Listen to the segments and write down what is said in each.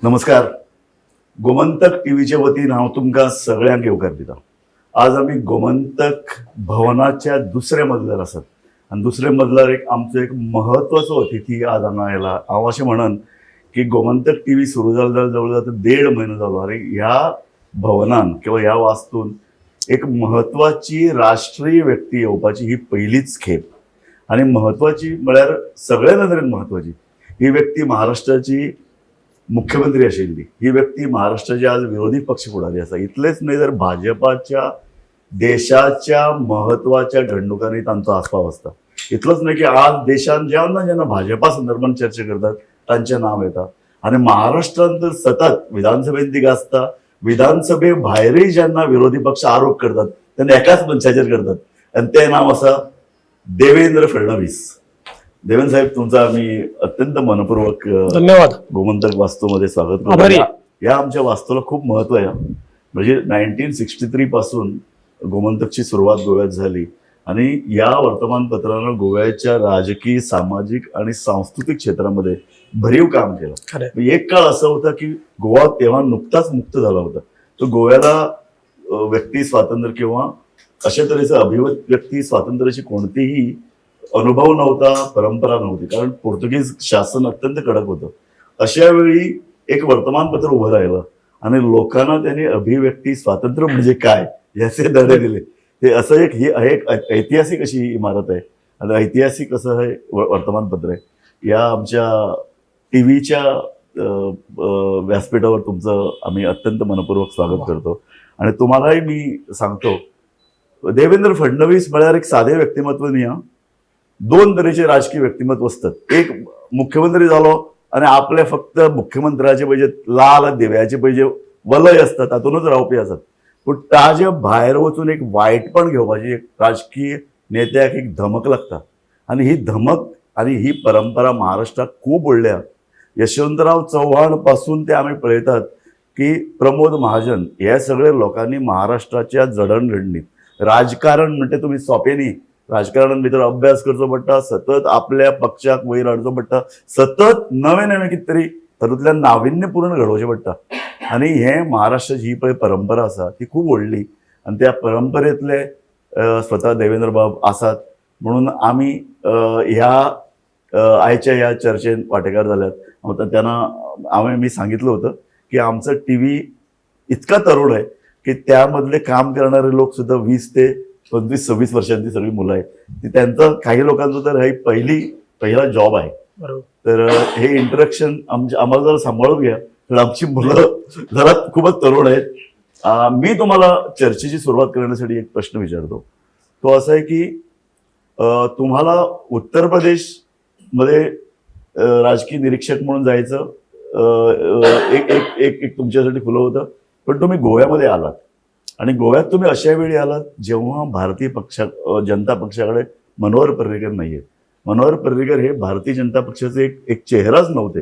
नमस्कार. गोमंतक टीव्हीच्या वतीन हांव तुमकां सगळ्यांक येवकार दिता. आज आमी गोमंतक भवनाच्या दुसऱ्या मजल्यार आसात आनी दुसऱ्या मजल्यार आमचो एक महत्वाचो अतिथी आज हांगा आयला. हांव अशें म्हणन की गोमंतक टीव्ही सुरू जाल जवळ 1.5 म्हयनो जालो आनी ह्या भवनान किंवा ह्या वास्तून एक महत्वाची राष्ट्रीय व्यक्ती येवपाची ही पहिलीच खेप. आणि महत्वाची म्हळ्यार सगळ्या नदरेन महत्वाची ही व्यक्ती महाराष्ट्राची मुख्यमंत्री आशिल्ली. ही व्यक्ती महाराष्ट्राची आज विरोधी पक्ष फुडारी आसा. इतलेच न्हय तर भाजपाच्या देशाच्या महत्वाच्या घडणुकांनी तांचो आस्पाव आसता. इतलोच न्हय की आज देशान जेन्ना भाजपा संदर्भात चर्चा करतात तांचें नाव येता. आणि महाराष्ट्रात तर सतत विधानसभेत ती गाजता. विधानसभे भायरय जेन्ना विरोधी पक्ष आरोप करतात तेन्ना एकाच मनशाचेर करतात आणि ते नाव आसा देवेंद्र फडणवीस. देवेंद्र साहेब, तुमचा आम्ही अत्यंत मनपूर्वक धन्यवाद गोमंतक वास्तूमध्ये स्वागत करतो. या आमच्या वास्तूला खूप महत्व आहे. म्हणजे 1963 पासून गोमंतकची सुरुवात गोव्यात झाली आणि या वर्तमानपत्रानं गोव्याच्या राजकीय, सामाजिक आणि सांस्कृतिक क्षेत्रामध्ये भरीव काम केलं. एक काळ असा होता की गोवा तेव्हा नुकताच मुक्त झाला होता. तो गोव्याला व्यक्ती स्वातंत्र्य किंवा अशा तऱ्हेचं अभिव्यक्ती स्वातंत्र्याची कोणतीही अनुभव नव्हता, परंपरा नव्हती, कारण पोर्तुगीज शासन अत्यंत कडक होतं. अशा वेळी एक वर्तमानपत्र उभं राहिलं आणि लोकांना त्यांनी अभिव्यक्ती स्वातंत्र्य म्हणजे काय याचे धडे दिले. ते असं एक ऐतिहासिक अशी इमारत आहे आणि ऐतिहासिक असं हे वर्तमानपत्र आहे. या आमच्या टीव्हीच्या व्यासपीठावर तुमचं आम्ही अत्यंत मनपूर्वक स्वागत करतो. आणि तुम्हालाही मी सांगतो, देवेंद्र फडणवीस म्हळ्यार एक साधे व्यक्तिमत्व न्ही. दोन तरेचे राजकीय व्यक्तिमत्व असतात. एक मुख्यमंत्री झालो आणि आपले फक्त मुख्यमंत्र्याचे पळय लाल दिव्याचे पळय वलय असतात तातूनच रावपी असतात. पण ताजे भायर वचून एक वायटपण घेवपाची एक राजकीय नेत्याक एक धमक लागता. आणि ही धमक आणि ही परंपरा महाराष्ट्रात खूप व्हडल्या. यशवंतराव चव्हाण पासून ते आम्ही पळयतात की प्रमोद महाजन हे सगळे लोकांनी महाराष्ट्राच्या जडणघडणीत राजकारण म्हणते तुम्ही सोंपें न्ही. राजकारणान भितर अभ्यास करचो पडटा, सतत आपल्या पक्षाक वयर हाडचो पडटा, सतत नवें नवें कितें तरी तातूंतल्यान नाविन्यपूर्ण घडोवचें पडटा. आणि हे महाराष्ट्राची ही पळय परंपरा आसा ती खूप व्हडली आणि त्या परंपरेंतले स्वता देवेंद्र बाब आसात. म्हणून आमी ह्या आयच्या ह्या चर्चेत वांटेकार जाल्यात. तेन्ना मी सांगितलं होतं की आमचं टीव्ही इतका तरुण आहे की त्यामधले काम करणारे लोक सुद्धा 20 ते 25-26 वर्षांची सगळी मुलं आहेत. त्यांचं काही लोकांचं तर हे पहिला जॉब आहे. तर हे इंटरॅक्शन आम्हाला जरा सांभाळून घ्या, तर आमची मुलं जरा खूपच तरुण आहेत. मी तुम्हाला चर्चेची सुरुवात करण्यासाठी एक प्रश्न विचारतो. तो असा आहे की तुम्हाला उत्तर प्रदेश मध्ये राजकीय निरीक्षक म्हणून जायचं एक तुमच्यासाठी खुलं होतं. पण तुम्ही गोव्यामध्ये आलात आणि गोव्यात तुम्ही अशा वेळी आलात जेव्हा भारतीय जनता पक्षाकडे मनोहर पर्रीकर नाहीये. मनोहर पर्रीकर हे भारतीय जनता पक्षाचे एक चेहराच नव्हते.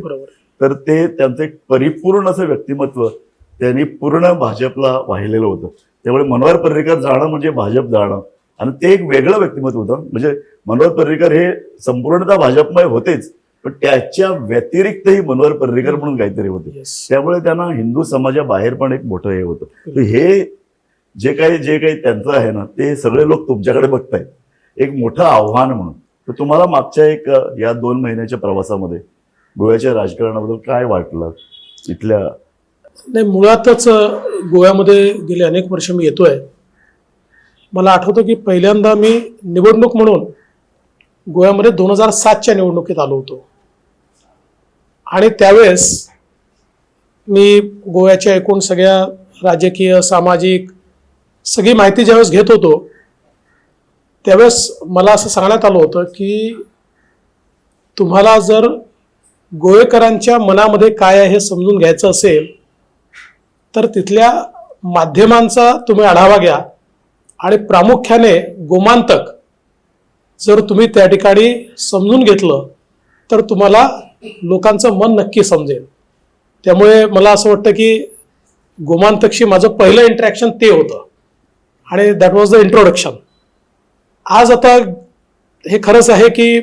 तर ते त्यांचं एक परिपूर्ण असं व्यक्तिमत्व त्यांनी पूर्ण भाजपला वाहिलेलं होतं. त्यामुळे मनोहर पर्रीकर जाणं म्हणजे भाजप जाणं आणि ते एक वेगळं व्यक्तिमत्व होतं. म्हणजे मनोहर पर्रीकर हे संपूर्णतः भाजपमय होतेच, पण त्याच्या व्यतिरिक्तही मनोहर पर्रीकर म्हणून काहीतरी होते. त्यामुळे त्यांना हिंदू समाजाबाहेर पण एक मोठं हे होतं. तर हे जे काही त्यांचं आहे ना ते सगळे लोक तुमच्याकडे बघतायत एक मोठं आव्हान म्हणून. तर तुम्हाला मागच्या या 2 महिन्याच्या प्रवासामध्ये गोव्याच्या राजकारणाबद्दल काय वाटलं? इथल्या नाही, मुळातच गोव्यामध्ये गेले अनेक वर्ष मी येतोय. मला आठवतं की पहिल्यांदा मी निवडणूक म्हणून गोव्यामध्ये 2007च्या निवडणुकीत आलो होतो. आणि त्यावेळेस मी गोव्याच्या एकूण सगळ्या राजकीय, सामाजिक सगळी माहिती ज्यावेळेस घेत होतो त्यावेळेस मला असं सांगण्यात आलं होतं की तुम्हाला जर गोवेकरांच्या मनामध्ये काय आहे हे समजून घ्यायचं असेल तर तिथल्या माध्यमांचा तुम्ही आढावा घ्या आणि प्रामुख्याने गोमांतक जर तुम्ही त्या ठिकाणी समजून घेतलं तर तुम्हाला लोकांचं मन नक्की समजेल. त्यामुळे मला असं वाटतं की गोमांतकशी माझं पहिलं इंटरॅक्शन ते होतं आणि दॅट वॉज द इंट्रोडक्शन. आज आता हे खरंच आहे की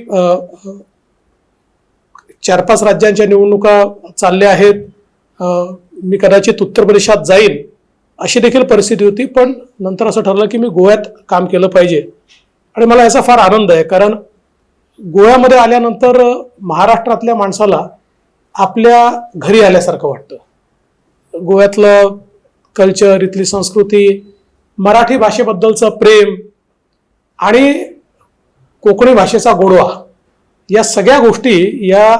4-5 राज्यांच्या निवडणुका चालल्या आहेत. मी कदाचित उत्तर प्रदेशात जाईन अशी देखील परिस्थिती होती, पण नंतर असं ठरलं की मी गोव्यात काम केलं पाहिजे. आणि मला याचा फार आनंद आहे, कारण गोव्यामध्ये आल्यानंतर महाराष्ट्रातल्या माणसाला आपल्या घरी आल्यासारखं वाटतं. गोव्यातलं कल्चर, इथली संस्कृती, मराठी भाषेबद्दलचं प्रेम आणि कोकणी भाषेचा गोडवा, या सगळ्या गोष्टी या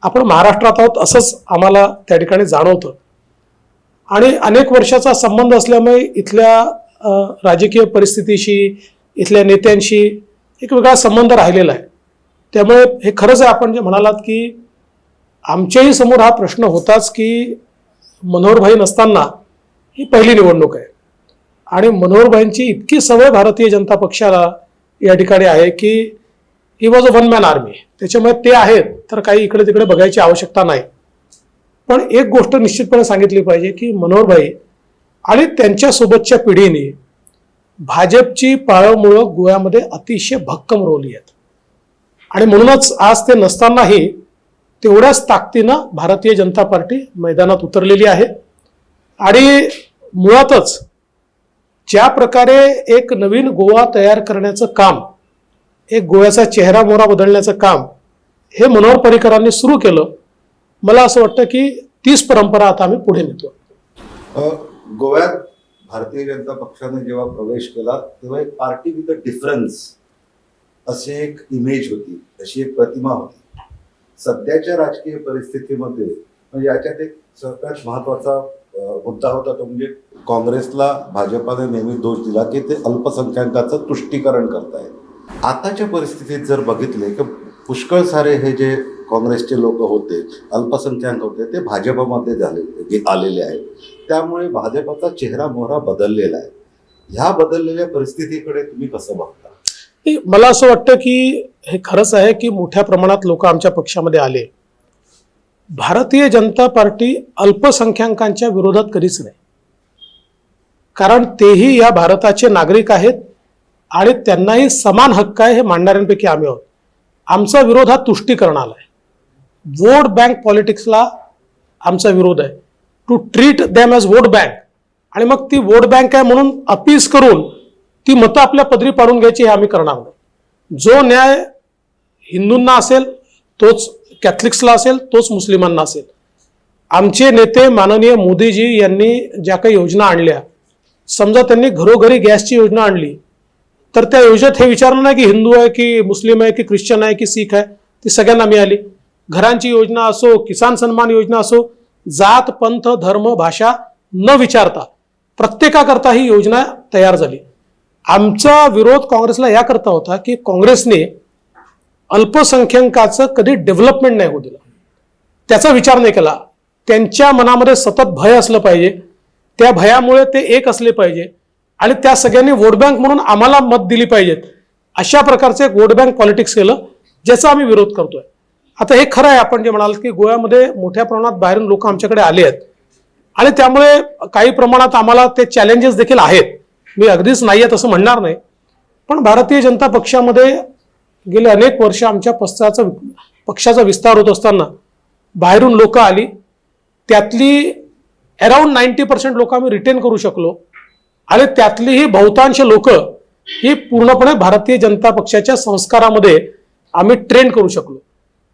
आपण महाराष्ट्रात आहोत असंच आम्हाला त्या ठिकाणी जाणवतं. आणि अनेक वर्षाचा संबंध असल्यामुळे इथल्या राजकीय परिस्थितीशी, इथल्या नेत्यांशी एक वेगळा संबंध राहिलेला आहे. त्यामुळे हे खरंच आहे आपण जे म्हणालात की आमच्याही समोर हा प्रश्न होताच की मनोहरभाई नसताना ही पहिली निवडणूक आहे आणि मनोहरभाईंची इतकी सवय भारतीय जनता पक्षाला या ठिकाणी आहे की he was a one man army. त्याच्यामुळे ते आहेत तर काही इकडे तिकडे बघायची आवश्यकता नाही. पण एक गोष्ट निश्चितपणे सांगितली पाहिजे की मनोहरभाई आणि त्यांच्यासोबतच्या पिढीने भाजपची पाळंमुळं गोव्यामध्ये अतिशय भक्कम रोवली आहेत. आणि म्हणूनच आज ते नसतानाही तेवढ्याच ताकदीनं भारतीय जनता पार्टी मैदानात उतरलेली आहे. आणि मुळातच ज्या प्रकारे एक नवीन गोवा तयार करण्याचं काम, एक गोव्याचा चेहरा मोहरा बदलण्याचं काम हे मनोहर पर्रीकरांनी सुरू केलं. मला असं वाटतं की तीच परंपरा आता आम्ही पुढे नेतो. गोव्यात भारतीय जनता पक्षाने जेव्हा प्रवेश केला तेव्हा एक पार्टी विथ अ डिफरन्स अशी एक इमेज होती, अशी एक प्रतिमा होती. सध्याच्या राजकीय परिस्थितीमध्ये म्हणजे याच्यात एक सगळ्यात महत्वाचा मुद्दा होता तो म्हणजे काँग्रेसला भाजपाने नेहमी दोष दिला की ते अल्पसंख्याकांचं तुष्टीकरण करतायत. आताच्या परिस्थितीत जर बघितले की पुष्कळ सारे हे जे काँग्रेसचे लोक होते, अल्पसंख्याक होते, ते भाजपमध्ये आलेले आहेत. त्यामुळे भाजपचा चेहरा मोहरा बदललेला आहे. ह्या बदललेल्या परिस्थितीकडे तुम्ही कसं बघता? मला असं वाटतं की हे खरंच आहे की मोठ्या प्रमाणात लोक आमच्या पक्षामध्ये आले. भारतीय जनता पार्टी अल्पसंख्याकांच्या विरोधात कधीच नाही, कारण तेही या भारताचे नागरिक आहेत आणि त्यांनाही समान हक्क आहे हे मांडणाऱ्यांपैकी आम्ही आहोत. आमचा विरोध हा तुष्टीकरणाला आहे. वोट बँक पॉलिटिक्सला आमचा विरोध आहे. To treat them as vote bank, आणि मग ती वोट बँक आहे म्हणून अपीस करून ती मतं आपल्या पदरी पाडून घ्यायची हे आम्ही करणार नाही. जो न्याय हिंदूंना असेल तोच कॅथलिक्सला असेल, तोच मुस्लिमांना असेल. आमचे नेते माननीय मोदीजी यांनी ज्या काही योजना आणल्या, समजा त्यांनी घरोघरी गॅसची योजना आणली, तर त्या योजनेत हे विचारलं नाही की हिंदू आहे की मुस्लिम आहे की ख्रिश्चन आहे की सिख आहे, ती सगळ्यांना मिळाली. घरांची योजना असो, किसान सन्मान योजना असो, जात पंथ धर्म भाषा न विचारता प्रत्येकाकरता ही योजना तयार झाली. आमचा विरोध काँग्रेसला याकरता होता की काँग्रेसने अल्पसंख्याकाचं कधी डेव्हलपमेंट नाही होऊ दिलं, त्याचा विचार नाही केला. त्यांच्या मनामध्ये सतत भय असलं पाहिजे, त्या भयामुळे ते एक असले पाहिजे आणि त्या सगळ्यांनी वोट बँक म्हणून आम्हाला मत दिली पाहिजेत, अशा प्रकारचे एक वोट बँक पॉलिटिक्स केलं, ज्याचा आम्ही विरोध करतोय. आता हे खरं आहे आपण जे म्हणाल की गोव्यामध्ये मोठ्या प्रमाणात बाहेरून लोक आमच्याकडे आले आहेत आणि त्यामुळे काही प्रमाणात आम्हाला ते चॅलेंजेस देखील आहेत. मी अगदीच नाही आहेत असं म्हणणार नाही, पण भारतीय जनता पक्षामध्ये गेले अनेक वर्ष आमच्या पक्षाचा विस्तार होत असताना बाहेरून लोक आली, त्यातली अराउंड 90% लोक आम्ही रिटेन करू शकलो आणि त्यातलीही बहुतांश लोक ही पूर्णपणे भारतीय जनता पक्षाच्या संस्कारामध्ये आम्ही ट्रेन करू शकलो.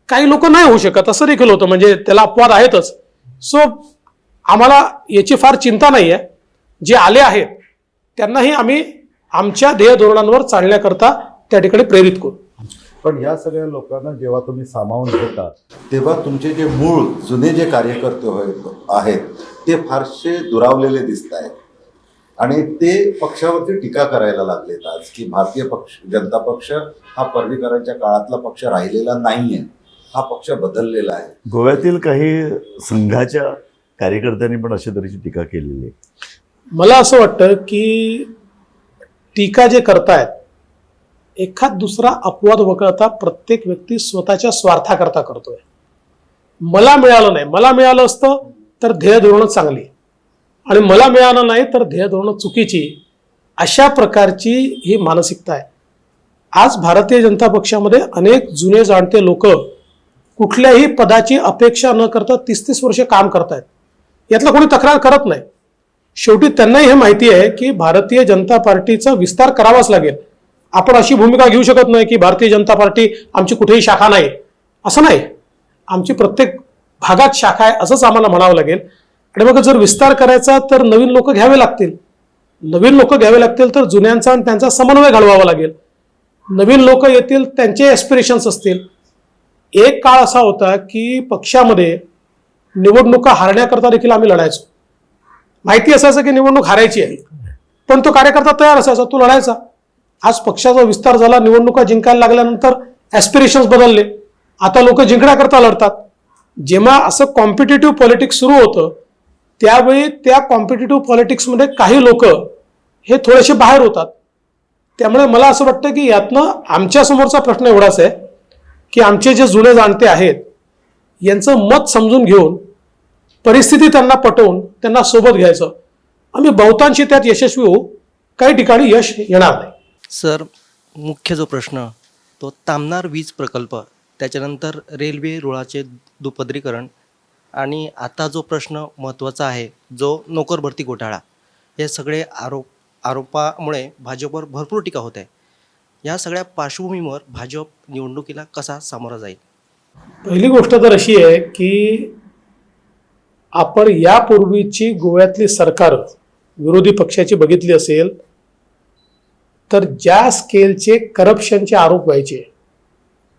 काही लोक नाही होऊ शकत असं देखील होतं, म्हणजे त्याला अपवाद आहेतच. सो आम्हाला याची फार चिंता नाही आहे. जे आले आहेत त्यांनाही आम्ही आमच्या ध्येय धोरणांवर चालण्याकरता त्या ठिकाणी प्रेरित करू. पण या सगळ्या लोकांना जेव्हा तुम्ही सामावून घेता तेव्हा तुमचे जे मूळ जुने जे कार्यकर्ते आहेत ते फारसे दुरावलेले दिसत आहेत आणि ते पक्षावरती टीका करायला लागलेत आज की भारतीय जनता पक्ष हा पर्रीकरांच्या काळातला पक्ष राहिलेला नाहीये, हा पक्ष बदललेला आहे. गोव्यातील काही संघाच्या कार्यकर्त्यांनी पण अशा तऱ्हेची टीका केलेली आहे. मला असं वाटतं की टीका जे करतायत, एखाद दुसरा अपवाद वगळता प्रत्येक व्यक्ती स्वतःच्या स्वार्थाकरता करतोय. मला मिळालं नाही, मला मिळालं असतं तर ध्येय धोरणं चांगली आणि मला मिळालं नाही तर ध्येय धोरणं चुकीची, अशा प्रकारची ही मानसिकता आहे. आज भारतीय जनता पक्षामध्ये अनेक जुने जाणते लोक कुठल्याही पदाची अपेक्षा न करता 30-30 वर्ष काम करतायत. यातला कोणी तक्रार करत नाही. शेवटी त्यांनाही हे माहिती आहे की भारतीय जनता पार्टीचा विस्तार करावाच लागेल. आपण अशी भूमिका घेऊ शकत नाही की भारतीय जनता पार्टी आमची कुठेही शाखा नाही, असं नाही. आमची प्रत्येक भागात शाखा आहे असंच आम्हाला म्हणावं लागेल. आणि मग जर विस्तार करायचा तर नवीन लोक घ्यावे लागतील. नवीन लोक घ्यावे लागतील तर जुन्यांचा आणि त्यांचा समन्वय घडवावा लागेल. नवीन लोक येतील, त्यांचे एस्पिरेशन्स असतील. एक काळ असा होता की पक्षामध्ये निवडणुका हारण्याकरता देखील आम्ही लढायचो. माहिती असायचं की निवडणूक हारायची आहे, पण तो कार्यकर्ता तयार असायचा, तो लढायचा. आज पक्षाचा विस्तार झाला, निवडणुका जिंकायला लागल्यानंतर ॲस्पिरेशन्स बदलले. आता लोक जिंकण्याकरता लढतात. जेव्हा असं कॉम्पिटिटिव्ह पॉलिटिक्स सुरू होतं त्यावेळी त्या कॉम्पिटिटिव्ह पॉलिटिक्समध्ये काही लोक हे थोडेसे बाहेर होतात. त्यामुळे मला असं वाटतं की यातनं आमच्या समोरचा प्रश्न एवढाच आहे की आमचे जे जुने जाणते आहेत यांचं मत समजून घेऊन परिस्थिती त्यांना पटवून त्यांना सोबत घ्यायचं. आम्ही बहुतांशी त्यात यशस्वी होऊ, काही ठिकाणी यश येणार नाही. सर, मुख्य जो प्रश्न तो तामनार वीज प्रकल्प, त्याच्यानंतर रेल्वे रुळाचे दुपदरीकरण आणि आता जो प्रश्न महत्त्वाचा आहे जो नोकर भरती घोटाळा, हे सगळे आरोपामुळे भाजपवर भरपूर टीका होत आहे. या सगळ्या पार्श्वभूमीवर भाजप निवडणुकीला कसा सामोरा जाईल? पहिली गोष्ट तर अशी आहे की आपण यापूर्वीची गोव्यातली सरकार विरोधी पक्षाची बघितली असेल तर ज्या स्केलचे करप्शनचे आरोप व्हायचे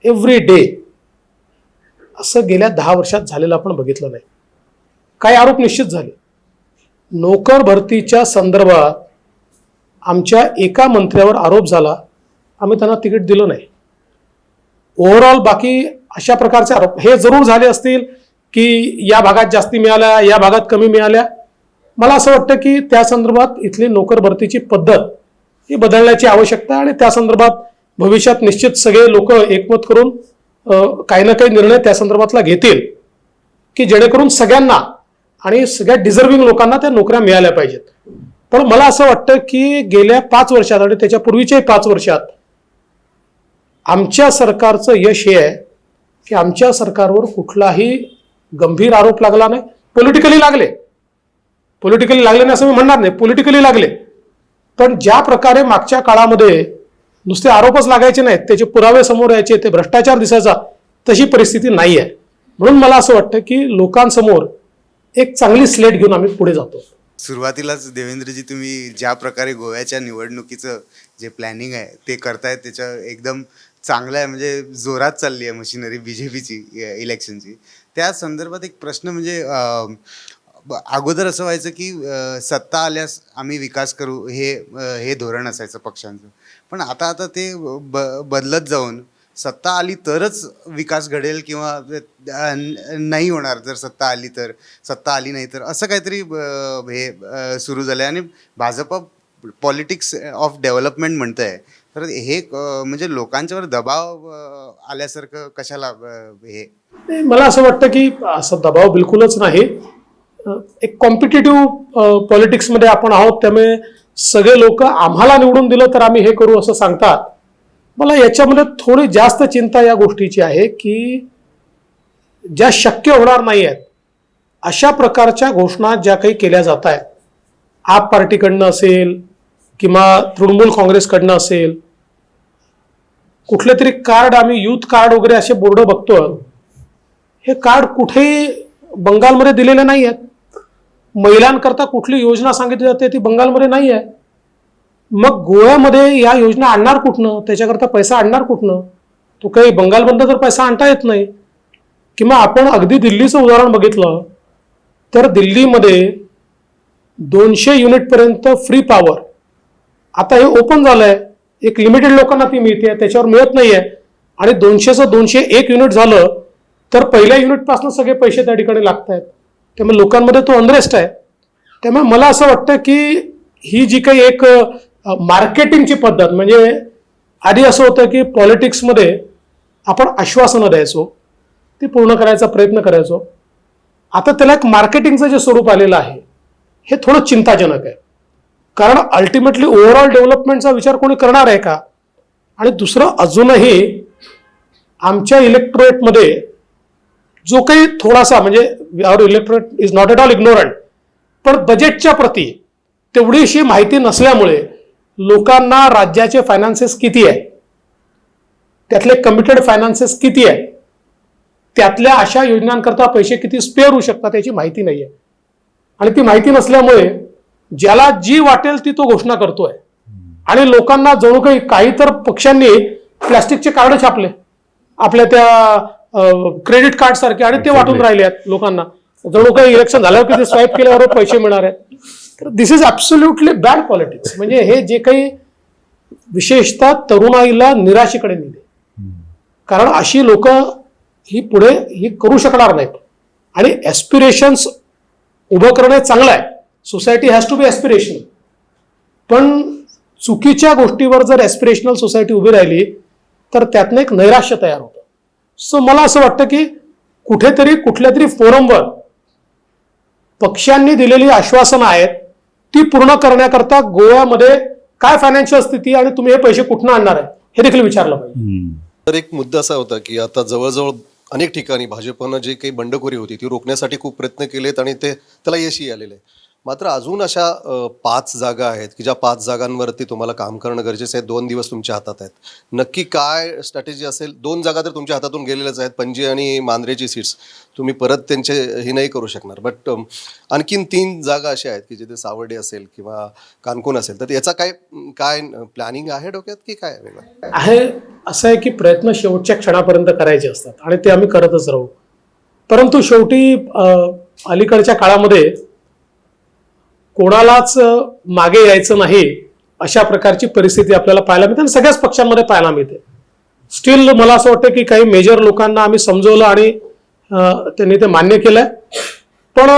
एव्हरी डे, असं गेल्या 10 वर्षात झालेलं आपण बघितलं नाही. काही आरोप निश्चित झाले. नोकर भरतीच्या संदर्भात आमच्या एका मंत्र्यावर आरोप झाला, आम्ही त्यांना तिकीट दिलं नाही. ओव्हरऑल बाकी अशा प्रकारचे आरोप हे जरूर झाले असतील की या भागात जास्ती मिळाल्या, या भागात कमी मिळाल्या. मला असं वाटतं की त्या संदर्भात इथली नोकर भरतीची पद्धत ही बदलण्याची आवश्यकता, आणि त्या संदर्भात भविष्यात निश्चित सगळे लोक एकमत करून काही ना काही निर्णय त्या संदर्भातला घेतील की जेणेकरून सगळ्यांना आणि सगळ्या डिझर्विंग लोकांना त्या नोकऱ्या मिळाल्या पाहिजेत. पण मला असं वाटतं की गेल्या 5 वर्षात आणि त्याच्या पूर्वीच्याही 5 वर्षात आमच्या सरकारचं यश हे आहे की आमच्या सरकारवर कुठलाही गंभीर आरोप लागला नाही. पॉलिटिकली लागले नाही असं मी म्हणणार नाही, पॉलिटिकली लागले. पण ज्या प्रकारे मागच्या काळामध्ये नुसते आरोपच लागायचे नाहीत, त्याचे पुरावे समोर यायचे, ते भ्रष्टाचार दिसायचा, तशी परिस्थिती नाही आहे. म्हणून मला असं वाटतं की लोकांसमोर एक चांगली स्लेट घेऊन आम्ही पुढे जातो. सुरुवातीलाच देवेंद्रजी, तुम्ही ज्या प्रकारे गोव्याच्या निवडणुकीचं जे प्लॅनिंग आहे ते करतायत त्याचं एकदम चांगलं आहे. म्हणजे जोरात चालली आहे मशिनरी BJPची इलेक्शनची. त्या संदर्भात एक प्रश्न म्हणजे अगोदर असं व्हायचं की सत्ता आल्यास आम्ही विकास करू, हे धोरण असायचं पक्षांचं. पण आता ते बदलत जाऊन सत्ता आली तरच विकास घडेल किंवा नाही होणार, जर सत्ता आली तर, सत्ता आली नाही तर, असं काहीतरी हे सुरू झालं आहे. आणि भाजप पॉलिटिक्स ऑफ डेव्हलपमेंट म्हणतं आहे. तर हे म्हणजे लोकांच्यावर दबाव आल्यासारखं कशाला हे? मला असं वाटतं की असं दबाव बिलकुलच नाही. एक कॉम्पिटिटिव्ह पॉलिटिक्समध्ये आपण आहोत, त्यामुळे सगळे लोक आम्हाला निवडून दिलं तर आम्ही हे करू असं सांगतात. मला याच्यामध्ये थोडी जास्त चिंता या गोष्टीची आहे की ज्या शक्य होणार नाही आहेत अशा प्रकारच्या घोषणा ज्या काही केल्या जात आहेत, आप पार्टीकडनं असेल किंवा तृणमूल काँग्रेसकडनं असेल, कुठले तरी कार्ड, आम्ही यूथ कार्ड वगैरे असे बोर्ड बघतो, हे कार्ड कुठेही बंगालमध्ये दिलेले नाही आहेत. महिलांकरता कुठली योजना सांगितली जाते ती बंगालमध्ये नाही आहे. मग गोव्यामध्ये या योजना आणणार कुठनं, त्याच्याकरता पैसा आणणार कुठनं? तो काही बंगालमधनं तर पैसा आणता येत नाही. किंवा आपण अगदी दिल्लीचं उदाहरण बघितलं तर दिल्लीमध्ये 200 युनिटपर्यंत फ्री पॉवर आता हे ओपन झालंय. एक लिमिटेड लोकांना ती मिळते, त्याच्यावर मिळत नाहीये. आणि 200चं 201 युनिट झालं तर पहिल्या युनिटपासून सगळे पैसे त्या ठिकाणी लागत आहेत. त्यामुळे लोकांमध्ये तो अनरेस्ट आहे. त्यामुळे मला असं वाटतं की ही जी काही एक मार्केटिंगची पद्धत, म्हणजे आधी असं होतं की पॉलिटिक्समध्ये आपण आश्वासनं द्यायचो, ती पूर्ण करायचा प्रयत्न करायचो. आता त्याला एक मार्केटिंगचं जे स्वरूप आलेलं आहे हे थोडं चिंताजनक आहे. कारण अल्टिमेटली ओव्हरऑल डेव्हलपमेंटचा विचार कोणी करणार आहे का? आणि दुसरं, अजूनही आमच्या इलेक्टोरेटमध्ये जो काही थोडासा, म्हणजे our electorate is not at all ignorant, पण बजेटच्या प्रती तेवढीशी माहिती नसल्यामुळे लोकांना राज्याचे फायनान्सेस किती आहे, त्यातले कमिटेड फायनान्सेस किती आहे, त्यातल्या अशा योजनांकरता पैसे किती स्पेअर होऊ शकतात याची माहिती नाही आहे. आणि ती माहिती नसल्यामुळे ज्याला जी वाटेल ती तो घोषणा करतोय. आणि लोकांना जणू काही तर पक्षांनी प्लॅस्टिकचे कार्ड छापले आपल्या त्या क्रेडिट कार्ड सारखे आणि ते वाटून राहिले आहेत लोकांना. जणू काही इलेक्शन झाल्यावर किती स्वाईप केल्यावर पैसे मिळणार आहेत. तर दिस इज ॲब्सोल्युटली बॅड पॉलिटिक्स. म्हणजे हे जे काही विशेषतः तरुणाईला निराशेकडे नेले, कारण अशी लोक ही पुढे ही करू शकणार नाहीत. आणि ॲस्पिरेशन्स उभं करणं चांगलं आहे, society has to be aspirational, पण चुकीच्या गोष्टीवर जर ॲस्पिरेशनल सोसायटी उभी राहिली तर त्यातनं एक नैराश्य तयार होतं. सो मला असं वाटतं की कुठेतरी कुठल्या तरी फोरमवर पक्षांनी दिलेली आश्वासनं आहेत ती पूर्ण करण्याकरता गोव्यामध्ये काय फायनान्शियल स्थिती आणि तुम्ही हे पैसे कुठनं आणणार आहे हे देखील विचारलं पाहिजे. तर एक मुद्दा असा होता की आता जवळजवळ अनेक ठिकाणी भाजपनं जे काही बंडखोरी होती ती रोखण्यासाठी खूप प्रयत्न केलेत आणि त्याला यशही आलेलं आहे. मात्र अजून अशा 5 जागा आहेत की ज्या 5 जागांवरती तुम्हाला काम करणं गरजेचं आहे. 2 दिवस तुमच्या हातात आहेत. नक्की काय स्ट्रॅटेजी असेल? 2 जागा तर तुमच्या हातातून गेलेल्याच आहेत, पणजी आणि मांद्रेची सीट्स तुम्ही परत त्यांचे हे नाही करू शकणार. बट आणखीन 3 जागा अशा आहेत की जिथे सावर्डे असेल किंवा कानकोन असेल, तर याचा काय प्लॅनिंग आहे डोक्यात की काय वेगळं आहे? असं आहे की प्रयत्न शेवटच्या क्षणापर्यंत करायचे असतात आणि ते आम्ही करतच राहू. परंतु शेवटी अलीकडच्या काळामध्ये कोणालाच मागे यायचं नाही अशा प्रकारची परिस्थिती आपल्याला पाहायला मिळते आणि सगळ्याच पक्षांमध्ये पाहायला मिळते. स्टील मला असं वाटतं की काही मेजर लोकांना आम्ही समजवलं आणि त्यांनी ते मान्य केलंय, पण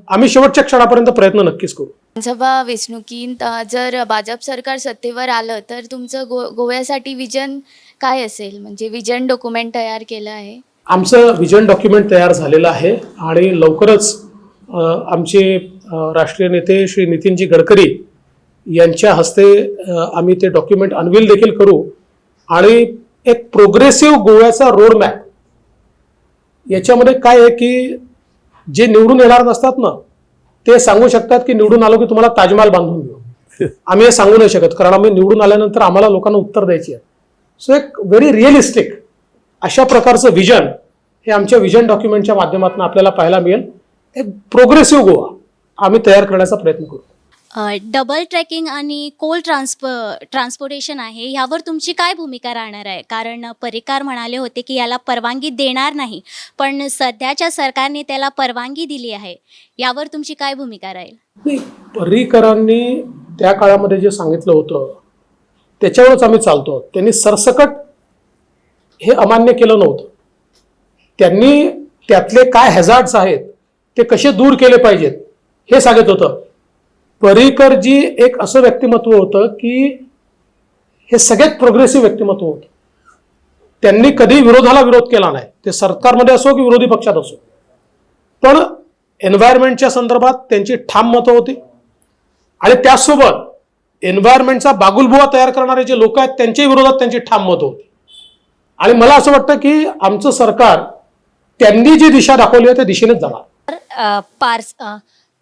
आम्ही शेवटच्या क्षणापर्यंत प्रयत्न नक्कीच करू. विधानसभा वेचणुकीत जर भाजप सरकार सत्तेवर आलं तर तुमचं गोव्यासाठी विजन काय असेल? म्हणजे विजन डॉक्युमेंट तयार केलं आहे? आमचं विजन डॉक्युमेंट तयार झालेलं आहे आणि लवकरच आमचे राष्ट्रीय नेते श्री नितीनजी गडकरी यांच्या हस्ते आम्ही ते डॉक्युमेंट अनवील देखील करू आणि एक प्रोग्रेसिव्ह गोव्याचा रोड मॅप. याच्यामध्ये काय आहे की जे निवडून येणार नसतात ना ते सांगू शकतात की निवडून आलो की तुम्हाला ताजमहाल बांधून देऊ. आम्ही हे सांगू नाही शकत कारण आम्ही निवडून आल्यानंतर आम्हाला लोकांना उत्तर द्यायची आहे. सो एक व्हेरी रिअलिस्टिक अशा प्रकारचं विजन हे आमच्या विजन डॉक्युमेंटच्या माध्यमातून आपल्याला पाहायला मिळेल. एक प्रोग्रेसिव्ह गोवा आम्ही तयार करण्याचा प्रयत्न करू. डबल ट्रॅकिंग आणि कोल ट्रान्सपोर्टेशन आहे, ह्यावर तुमची काय भूमिका राहणार आहे? कारण पर्रीकर म्हणाले होते की याला परवानगी देणार नाही, पण सध्याच्या सरकारने त्याला परवानगी दिली आहे. यावर तुमची काय भूमिका राहील? नाही, पर्रीकरांनी त्या काळामध्ये जे सांगितलं होतं त्याच्यावरच आम्ही चालतो. त्यांनी सरसकट हे अमान्य केलं नव्हतं. त्यांनी त्यातले काय हॅझार्ड्स आहेत ते कसे दूर केले पाहिजेत हे सांगत होतं. पर्रीकरजी एक असं व्यक्तिमत्व होतं की हे सगळ्यात प्रोग्रेसिव्ह व्यक्तिमत्व होतं. त्यांनी कधी विरोधाला विरोध केला नाही, ते सरकारमध्ये असो की विरोधी पक्षात असो. पण एन्व्हायरमेंटच्या संदर्भात त्यांची ठाम मतं होती आणि त्याचसोबत एन्व्हायरमेंटचा बागुलबुवा तयार करणारे जे लोक आहेत त्यांच्याही विरोधात त्यांची ठाम मतं होती. आणि मला असं वाटतं की आमचं सरकार त्यांनी जी दिशा दाखवली आहे त्या दिशेनेच जाणार.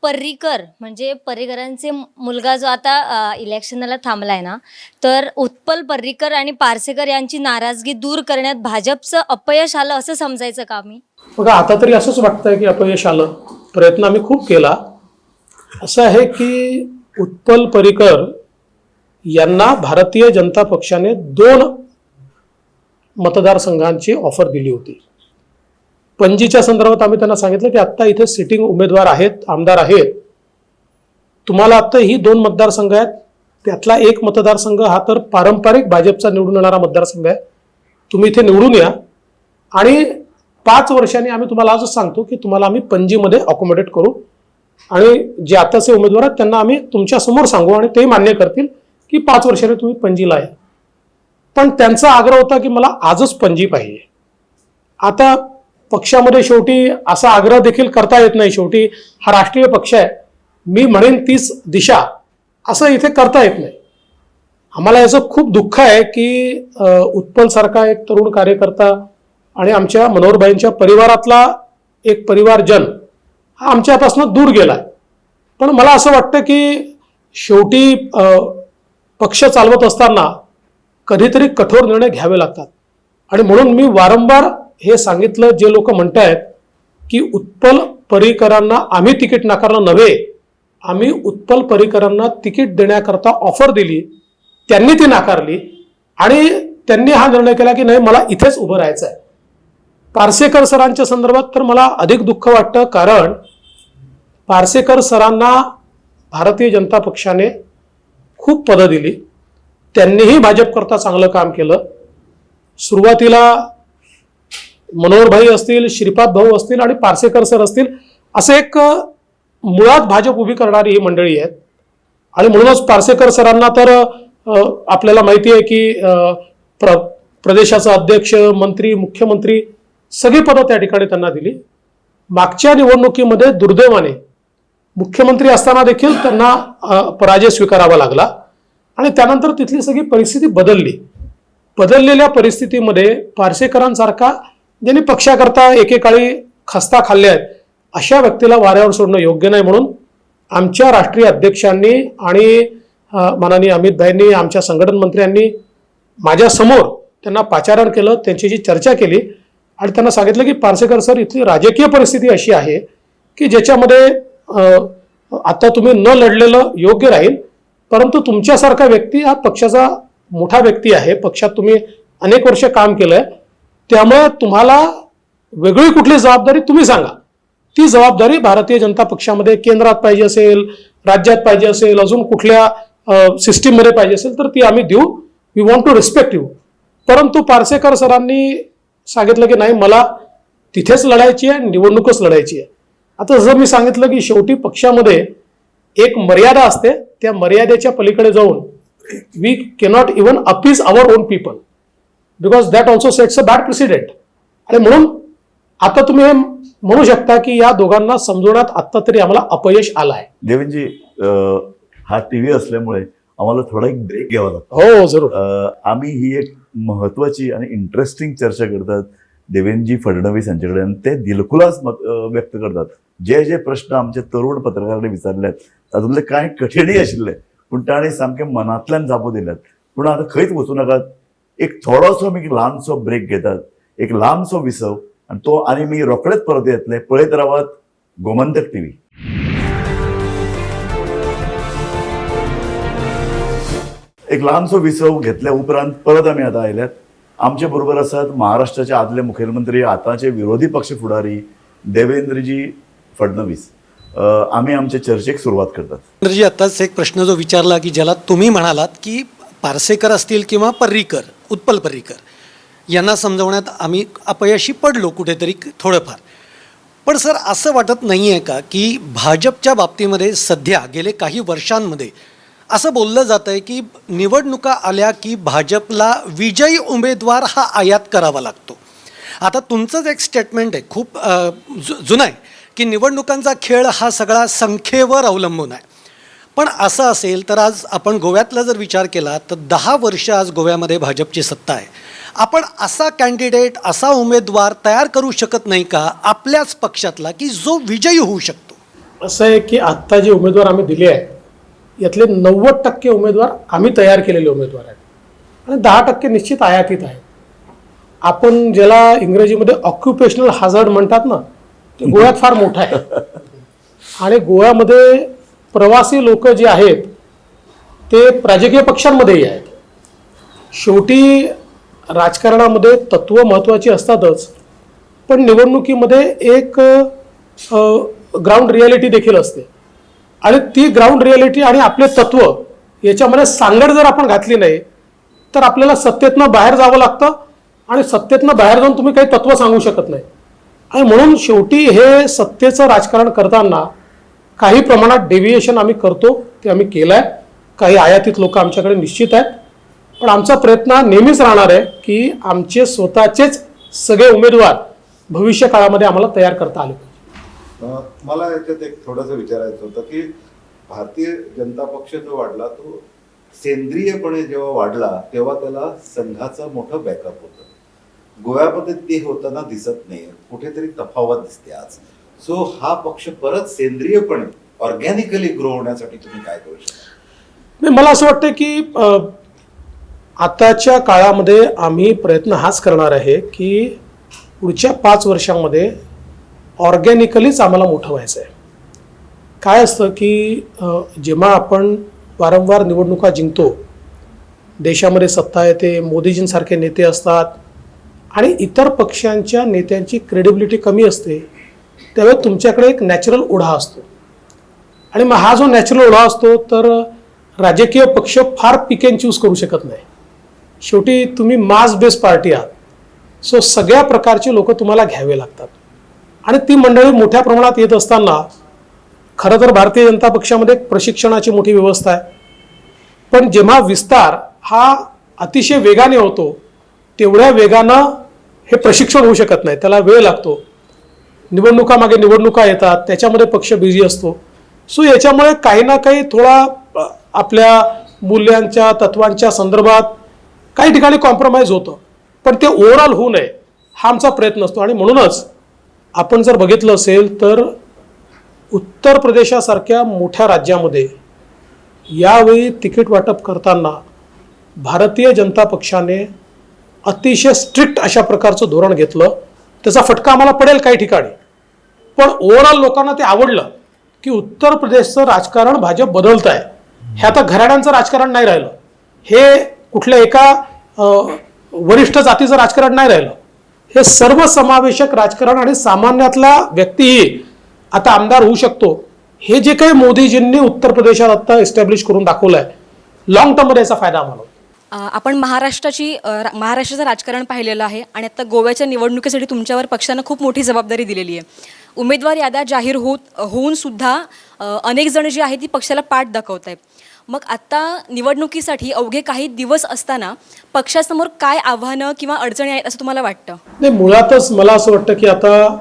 पर्रीकर म्हणजे पर्रीकरांचे मुलगा जो आता इलेक्शनला थांबलाय ना, तर उत्पल पर्रीकर आणि पार्सेकर यांची नाराजगी दूर करण्यात भाजपचं अपयश आलं असं समजायचं का मी? बघा, आता तरी असंच वाटतंय की अपयश आलं. प्रयत्न आम्ही खूप केला. असं आहे की उत्पल पर्रीकर यांना भारतीय जनता पक्षाने 2 मतदारसंघांची ऑफर दिली होती. पणजीच्या संदर्भात आम्ही त्यांना सांगितलं की आत्ता इथे सिटिंग उमेदवार आहेत, आमदार आहेत, तुम्हाला आत्ता ही 2 मतदारसंघ आहेत, त्यातला एक मतदारसंघ हा तर पारंपरिक भाजपचा निवडून येणारा मतदारसंघ आहे, तुम्ही इथे निवडून या आणि 5 वर्षांनी आम्ही तुम्हाला आजच सांगतो की तुम्हाला आम्ही पणजीमध्ये अकोमोडेट करू आणि जे आताचे उमेदवार आहेत त्यांना आम्ही तुमच्या समोर सांगू आणि ते मान्य करतील की 5 वर्षांनी तुम्ही पणजीला या. पण त्यांचा आग्रह होता की मला आजच पणजी पाहिजे. आता पक्षामध्ये शेवटी असा आग्रह देखील करता येत नाही. शेवटी हा राष्ट्रीय पक्ष आहे, मी म्हणेन तीच दिशा असं इथे करता येत नाही. आम्हाला याचं खूप दुःख आहे की उत्पलसारखा एक तरुण कार्यकर्ता आणि आमच्या मनोहरबाईंच्या परिवारातला एक परिवारजन हा आमच्यापासून दूर गेलाय. पण मला असं वाटतं की शेवटी पक्ष चालवत असताना कधीतरी कठोर निर्णय घ्यावे लागतात. आणि म्हणून मी वारंवार हे सांगितलं, जे लोक म्हणतायत की उत्पल पर्रीकरांना आम्ही तिकीट नाकारलं नव्हे, आम्ही उत्पल पर्रीकरांना तिकीट देण्याकरता ऑफर दिली, त्यांनी ती नाकारली आणि त्यांनी हा निर्णय केला की नाही मला इथेच उभं राहायचं आहे. पार्सेकर सरांच्या संदर्भात तर मला अधिक दुःख वाटतं, कारण पार्सेकर सरांना भारतीय जनता पक्षाने खूप पदं दिली, त्यांनीही भाजपकरता चांगलं काम केलं. सुरुवातीला मनोहरभाई असतील, श्रीपाद भाऊ असतील आणि पार्सेकर सर असतील, असे एक मुळात भाजप उभी करणारी ही मंडळी आहेत. आणि म्हणूनच पार्सेकर सरांना तर आपल्याला माहिती आहे की प्रदेशाचा अध्यक्ष, मंत्री, मुख्यमंत्री सगळी पदं त्या ठिकाणी त्यांना दिली. मागच्या निवडणुकीमध्ये दुर्दैवाने मुख्यमंत्री असताना देखील त्यांना पराजय स्वीकारावा लागला आणि त्यानंतर तिथली सगळी परिस्थिती बदलली. बदललेल्या परिस्थितीमध्ये पार्सेकरांसारखा ज्यांनी पक्षाकरता एकेकाळी खस्ता खाल्ल्या आहेत अशा व्यक्तीला वाऱ्यावर सोडणं योग्य नाही. म्हणून आमच्या राष्ट्रीय अध्यक्षांनी आणि माननीय अमितभाईंनी, आमच्या संघटन मंत्र्यांनी माझ्यासमोर त्यांना पाचारण केलं, त्यांच्याशी चर्चा केली आणि त्यांना सांगितलं की पार्सेकर सर, इथली राजकीय परिस्थिती अशी आहे की ज्याच्यामध्ये आता तुम्ही न लढलेलं योग्य राहील, परंतु तुमच्यासारखा व्यक्ती हा पक्षाचा मोठा व्यक्ती आहे, पक्षात तुम्ही अनेक वर्ष काम केलंय, त्यामुळे तुम्हाला वेगळी कुठली जबाबदारी तुम्ही सांगा. ती जबाबदारी भारतीय जनता पक्षामध्ये केंद्रात पाहिजे असेल, राज्यात पाहिजे असेल, अजून कुठल्या सिस्टीममध्ये पाहिजे असेल तर ती आम्ही देऊ. We want to respect you. परंतु पार्सेकर सरांनी सांगितलं की नाही, मला तिथेच लढायची आहे, निवडणूकच लढायची आहे. आता जसं मी सांगितलं की शेवटी पक्षामध्ये एक मर्यादा असते, त्या मर्यादेच्या पलीकडे जाऊन we cannot even appease our own people because that also sets a bad president. आणि म्हणून आता तुम्ही हे म्हणू शकता की या दोघांना समजवण्यात आत्ता तरी आम्हाला अपयश आलं आहे. देवेंजी, हा टीव्ही असल्यामुळे आम्हाला थोडा एक ब्रेक घ्यावा लागतो. हो, जरूर. आम्ही ही एक महत्वाची आणि इंटरेस्टिंग चर्चा करतात देवेंद्रजी फडणवीस यांच्याकडे, आणि ते दिलखुलास व्यक्त करतात. जे जे प्रश्न आमचे तरुण पत्रकारांनी विचारल्यात तातूंतले कांय कठीणय आशिल्ले, पूण ताणें सामके मनांतल्यान जापो दिल्यात. पूण आतां खंयच वचूं नाकात, एक थोडोसो आमी ल्हानसो ब्रेक घेतात, एक ल्हानसो विसव, आणि तो आनी मी रोखडेच परत येतले. पळयत रावात गोमंतक टीव्ही. एक ल्हानसो विसव घेतल्या उपरांत परत आमी आतां आयल्यात. आमचे बरोबर आसात महाराष्ट्राचे आदले मुखेलमंत्री, आतांचे विरोधी पक्ष फुडारी देवेंद्रजी फडणवीस. आम्ही आमच्या चर्चेक सुरुवात करतात. देवेंद्रजी, आताच एक प्रश्न जो विचारला की ज्याला तुम्ही म्हणालात की पार्सेकर असतील किंवा पर्रीकर, उत्पल पर्रीकर यांना समजवण्यात आम्ही अपयशी पडलो कुठेतरी थोडंफार. पण सर, असं वाटत नाही आहे का की भाजपच्या बाबतीमध्ये सध्या गेले काही वर्षांमध्ये असं बोललं जातं आहे की निवडणुका आल्या की भाजपला विजयी उमेदवार हा आयात करावा लागतो. आता तुमचंच एक स्टेटमेंट आहे, खूप जुनं आहे, की निवडणुकांचा खेळ हा सगळा संख्येवर अवलंबून आहे. पण असं असेल तर आज आपण गोव्यातला जर विचार केला तर 10 वर्ष आज गोव्यामध्ये भाजपची सत्ता आहे. आपण असा कॅन्डिडेट, असा उमेदवार तयार करू शकत नाही का आपल्याच पक्षातला की जो विजयी होऊ शकतो? असं आहे की आत्ता जे उमेदवार आम्ही दिले आहेत यातले 90% उमेदवार आम्ही तयार केलेले उमेदवार आहेत आणि 10% निश्चित आयातीत आहेत. आपण ज्याला इंग्रजीमध्ये ऑक्युपेशनल हॅझार्ड म्हणतात ना, ते गोव्यात फार मोठं आहे. आणि गोव्यामध्ये प्रवासी लोक जे आहेत ते राजकीय पक्षांमध्येही आहेत. शेवटी राजकारणामध्ये तत्त्व महत्त्वाची असतातच, पण निवडणुकीमध्ये एक ग्राउंड रियालिटी देखील असते. आणि ती ग्राउंड रियालिटी आणि आपले तत्त्व याच्यामध्ये सांगड जर आपण घातली नाही तर आपल्याला सत्तेतनं बाहेर जावं लागतं आणि सत्तेतनं बाहेर जाऊन तुम्ही काही तत्त्व सांगू शकत नाही. आणि म्हणून शेवटी हे सत्तेचं राजकारण करताना काही प्रमाणात डेव्हिएशन आम्ही करतो, ते आम्ही केलं आहे. काही आयातीत लोक आमच्याकडे निश्चित आहेत, पण आमचा प्रयत्न नेहमीच राहणार आहे की आमचे स्वतःचेच सगळे उमेदवार भविष्य काळामध्ये आम्हाला तयार करता आले पाहिजे. मला याच्यात एक थोडंसं विचारायचं होतं की भारतीय जनता पक्ष जो वाढला तो सेंद्रियपणे जेव्हा वाढला तेव्हा त्याला संघाचं मोठं बॅकअप होतं. गोव्यामध्ये ते होताना दिसत नाही, कुठेतरी तफावत दिसते आज. सो हा पक्ष परत सेंद्रियपणे ऑर्गॅनिकली ग्रो होण्यासाठी तुम्ही काय करू शकता? नाही, मला असं वाटतं की आताच्या काळामध्ये आम्ही प्रयत्न हाच करणार आहे की पुढच्या 5 वर्षांमध्ये ऑर्गॅनिकलीच आम्हाला मोठं व्हायचं आहे. काय असतं की जेव्हा आपण वारंवार निवडणुका जिंकतो, देशामध्ये सत्ता येते, मोदीजींसारखे नेते असतात आणि इतर पक्षांच्या नेत्यांची क्रेडिबिलिटी कमी असते, त्यावेळी तुमच्याकडे एक नॅचरल ओढा असतो. आणि मग हा जो नॅचरल ओढा असतो तर राजकीय पक्ष फार पिक अँड चूज करू शकत नाही. शेवटी तुम्ही मास बेस पार्टी आहात, सो सगळ्या प्रकारचे लोक तुम्हाला घ्यावे लागतात. आणि ती मंडळी मोठ्या प्रमाणात येत असताना खरं तर भारतीय जनता पक्षामध्ये एक प्रशिक्षणाची मोठी व्यवस्था आहे. पण जेव्हा विस्तार हा अतिशय वेगाने होतो, तेवढ्या वेगानं हे प्रशिक्षण होऊ शकत नाही, त्याला वेळ लागतो. निवडणुकामागे निवडणुका येतात, त्याच्यामध्ये पक्ष बिझी असतो. सो याच्यामुळे काही ना काही थोडा आपल्या मूल्यांच्या तत्वांच्या संदर्भात काही ठिकाणी कॉम्प्रोमाइज होतं, पण ते ओव्हरऑल होऊ नये हा आमचा प्रयत्न असतो. आणि म्हणूनच आपण जर बघितलं असेल तर उत्तर प्रदेशासारख्या मोठ्या राज्यामध्ये यावेळी तिकीट वाटप करताना भारतीय जनता पक्षाने अतिशय स्ट्रिक्ट अशा प्रकारचं धोरण घेतलं. त्याचा फटका आम्हाला पडेल काही ठिकाणी, पण ओव्हरऑल लोकांना ते आवडलं की उत्तर प्रदेशचं राजकारण भाजप बदलत आहे. हे आता घराण्यांचं राजकारण नाही राहिलं, हे कुठल्या एका वरिष्ठ जातीचं राजकारण नाही राहिलं, हे सर्वसमावेशक राजकारण आणि सामान्यातला व्यक्तीही आता आमदार होऊ शकतो. हे जे काही मोदीजींनी उत्तर प्रदेशात आता एस्टॅब्लिश करून दाखवलं आहे, लॉंग टर्ममध्ये याचा फायदा आम्हाला होतो. आपण महाराष्ट्राचं राजकारण पाहिलेलं आहे आणि आता गोव्याच्या निवडणुकीसाठी तुमच्यावर पक्षानं खूप मोठी जबाबदारी दिलेली आहे. उमेदवार याद्या जाहीर होऊन सुद्धा अनेक जण जी आहेत ती पक्षाला पाठ दाखवत आहेत. मग आता निवडणुकीसाठी अवघे काही दिवस असताना पक्षासमोर काय आव्हानं किंवा अडचणी आहेत असं तुम्हाला वाटतं? नाही, मुळातच मला असं वाटतं की आता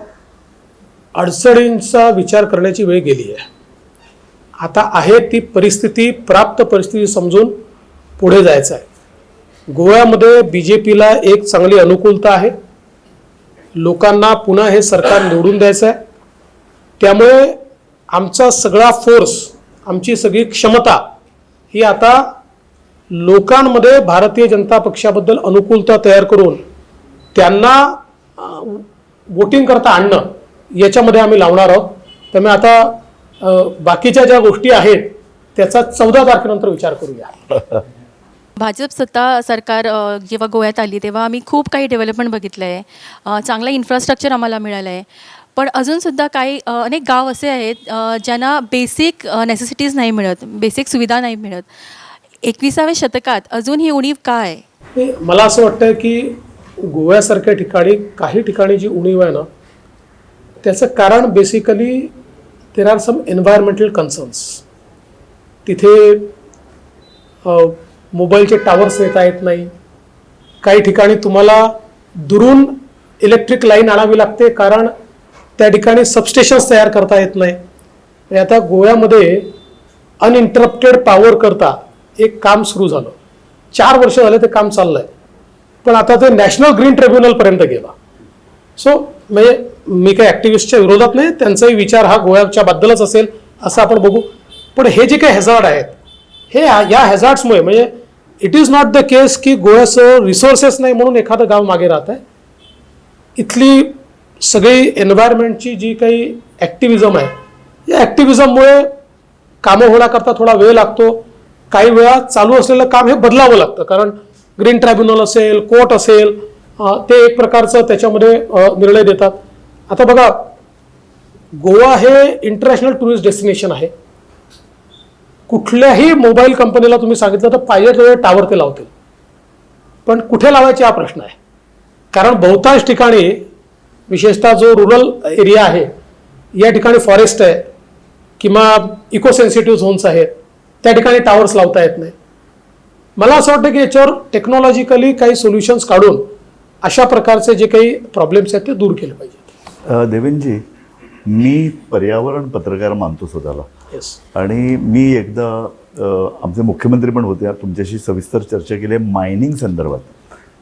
अडचणींचा विचार करण्याची वेळ गेली आहे. आता आहे ती परिस्थिती, प्राप्त परिस्थिती समजून पुढे जायचं आहे. गोव्यामध्ये BJPला एक चांगली अनुकूलता आहे, लोकांना पुन्हा हे सरकार निवडून द्यायचं आहे. त्यामुळे आमचा सगळा फोर्स, आमची सगळी क्षमता ही आता लोकांमध्ये भारतीय जनता पक्षाबद्दल अनुकूलता तयार करून त्यांना वोटिंग करता आणणं याच्यामध्ये आम्ही लावणार आहोत. त्यामुळे आता बाकीच्या ज्या गोष्टी आहेत त्याचा 14 तारखेनंतर विचार करूया. भाजप सत्ता सरकार जेव्हा गोव्यात आली तेव्हा आम्ही खूप काही डेव्हलपमेंट बघितलं आहे, चांगलं इन्फ्रास्ट्रक्चर आम्हाला मिळालं आहे. पण अजूनसुद्धा काही अनेक गाव असे आहेत ज्यांना बेसिक नेसेसिटीज नाही मिळत, बेसिक सुविधा नाही मिळत. 21व्या शतकात अजून ही उणीव का आहे? मला असं वाटतं की गोव्यासारख्या ठिकाणी काही ठिकाणी जी उणीव आहे ना, त्याचं कारण basically there are some environmental concerns. तिथे मोबाईलचे टावर्स नेता येत नाही, काही ठिकाणी तुम्हाला दुरून इलेक्ट्रिक लाईन आणावी लागते कारण त्या ठिकाणी सबस्टेशन्स तयार करता येत नाही. आता गोव्यामध्ये अनइंटरप्टेड पॉवर करता एक काम सुरू झालं, 4 वर्ष झाले ते काम चाललंय, पण आता ते नॅशनल ग्रीन ट्रिब्युनलपर्यंत गेला. सो म्हणजे मी काही ॲक्टिव्हिस्टच्या विरोधात नाही, त्यांचाही विचार हा गोव्याच्या बद्दलच असेल असं आपण बघू. पण हे जे काही हॅझार्ड आहेत, हे या हॅझार्ड्समुळे म्हणजे इट इज नॉट द केस की गोव्याचं रिसोर्सेस नाही म्हणून एखादं गाव मागे राहत आहे. इथली सगळी एन्व्हायरमेंटची जी काही ॲक्टिव्हिजम आहे, या ॲक्टिव्हिजममुळे कामं होण्याकरता थोडा वेळ लागतो. काही वेळा चालू असलेलं काम हे बदलावं लागतं, कारण ग्रीन ट्रायब्युनल असेल, कोर्ट असेल, ते एक प्रकारचं त्याच्यामध्ये निर्णय देतात. आता बघा, गोवा हे इंटरनॅशनल टुरिस्ट डेस्टिनेशन आहे. कुठल्याही मोबाईल कंपनीला तुम्ही सांगितलं तर पाहिजे तेवढे टावर ते लावतील, पण कुठे लावायचे हा प्रश्न आहे. कारण बहुतांश ठिकाणी, विशेषतः जो रुरल एरिया आहे, या ठिकाणी फॉरेस्ट आहे किंवा इको सेन्सिटिव्ह झोन्स आहेत, त्या ठिकाणी टावर्स लावता येत नाही. मला असं वाटतं की याच्यावर टेक्नॉलॉजिकली काही सोल्युशन्स काढून अशा प्रकारचे जे काही प्रॉब्लेम्स आहेत ते दूर केले पाहिजेत. देवेंद्रजी, मी पर्यावरण पत्रकार मानतो स्वतःला. येस. आणि मी एकदा आमचे मुख्यमंत्री पण होते, तुमच्याशी सविस्तर चर्चा केली आहे मायनिंग संदर्भात.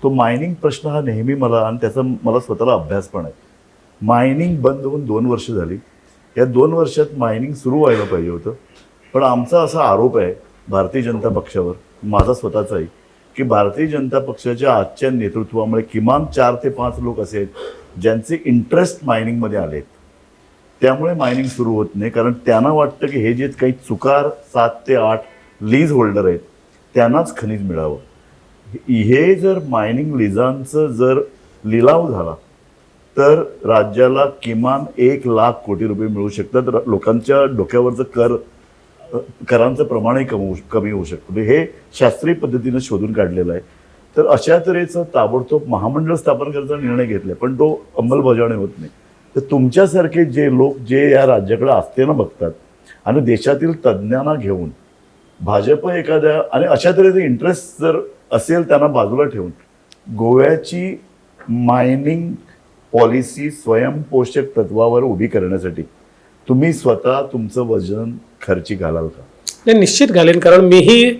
तो मायनिंग प्रश्न हा नेहमी मला, आणि त्याचा मला स्वतःला अभ्यास पण आहे. मायनिंग बंद होऊन 2 वर्ष झाली. या 2 वर्षात मायनिंग सुरू व्हायला पाहिजे होतं. पण आमचा असा आरोप आहे भारतीय जनता पक्षावर, माझा स्वतःचाही, की भारतीय जनता पक्षाच्या आजच्या नेतृत्वामुळे किमान 4 ते 5 लोक असे आहेत ज्यांचे इंटरेस्ट मायनिंगमध्ये आले आहेत. त्यामुळे मायनिंग सुरू होत नाही, कारण त्यांना वाटतं की हे जे काही चुकार 7 ते 8 लीज होल्डर आहेत त्यांनाच खनिज मिळावं. हे जर मायनिंग लिजांचं जर लिलाव झाला तर राज्याला किमान 1,00,000 कोटी रुपये मिळू शकतात. लोकांच्या डोक्यावरचं करांचं प्रमाणही कमी होऊ शकतं. हे शास्त्रीय पद्धतीनं शोधून काढलेलं आहे. तर अशा तऱ्हेचं ताबडतोब महामंडळ स्थापन करायचा निर्णय घेतलाय, पण तो अंमलबजावणी होत नाही. तर तुमच्यासारखे जे लोक जे या राज्याकडे आस्थेनं बघतात आणि देशातील तज्ज्ञांना घेऊन भाजप एखाद्या आणि अशा तऱ्हेचे इंटरेस्ट जर असेल त्यांना बाजूला ठेवून गोव्याची मायनिंग पॉलिसी स्वयंपोषक तत्वावर उभी करण्यासाठी तुम्ही स्वतः तुमचं वजन खर्ची घालाल का? नाही, निश्चित घालेन, कारण मीही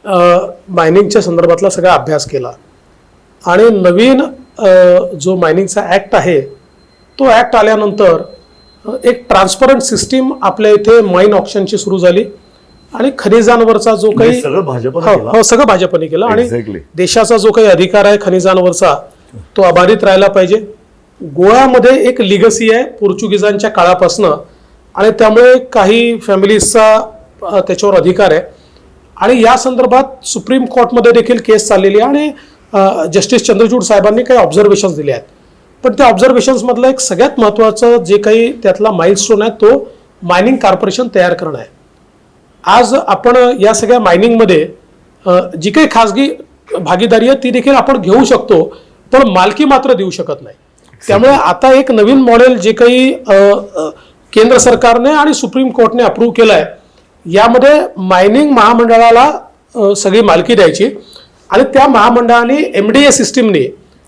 मायनिंगच्या संदर्भातला सगळा अभ्यास केला आणि नवीन जो मायनिंगचा ॲक्ट आहे तो ॲक्ट आल्यानंतर एक ट्रान्सपरंट सिस्टीम आपल्या इथे माइन ऑप्शनची सुरू झाली आणि खनिजांवरचा जो काही सगळं भाजपने केलं. सगळं भाजपने केलं आणि Exactly. देशाचा जो काही अधिकार आहे खनिजांवरचा तो अबाधित राहायला पाहिजे. गोव्यामध्ये एक लिगसी आहे पोर्चुगीजांच्या काळापासनं आणि त्यामुळे काही फॅमिलीजचा त्याच्यावर अधिकार आहे आणि या संदर्भात सुप्रीम कोर्टमध्ये देखील केस चाललेली आहे आणि जस्टिस चंद्रचूड साहेबांनी काही ऑब्झर्वेशन्स दिले आहेत. पण त्या ऑब्झर्वेशन्समधलं एक सगळ्यात महत्त्वाचं जे काही त्यातला माइलस्टोन आहे तो मायनिंग कॉर्पोरेशन तयार करणं आहे. आज आपण या सगळ्या मायनिंगमध्ये जी काही खाजगी भागीदारी आहे ती देखील आपण घेऊ शकतो, पण मालकी मात्र देऊ शकत नाही. त्यामुळे आता एक नवीन मॉडेल जे काही केंद्र सरकारने आणि सुप्रीम कोर्टने अप्रूव्ह केलं आहे यामध्ये मायनिंग महामंडळाला सगळी मालकी द्यायची आणि त्या महामंडळाने MDA सिस्टीमने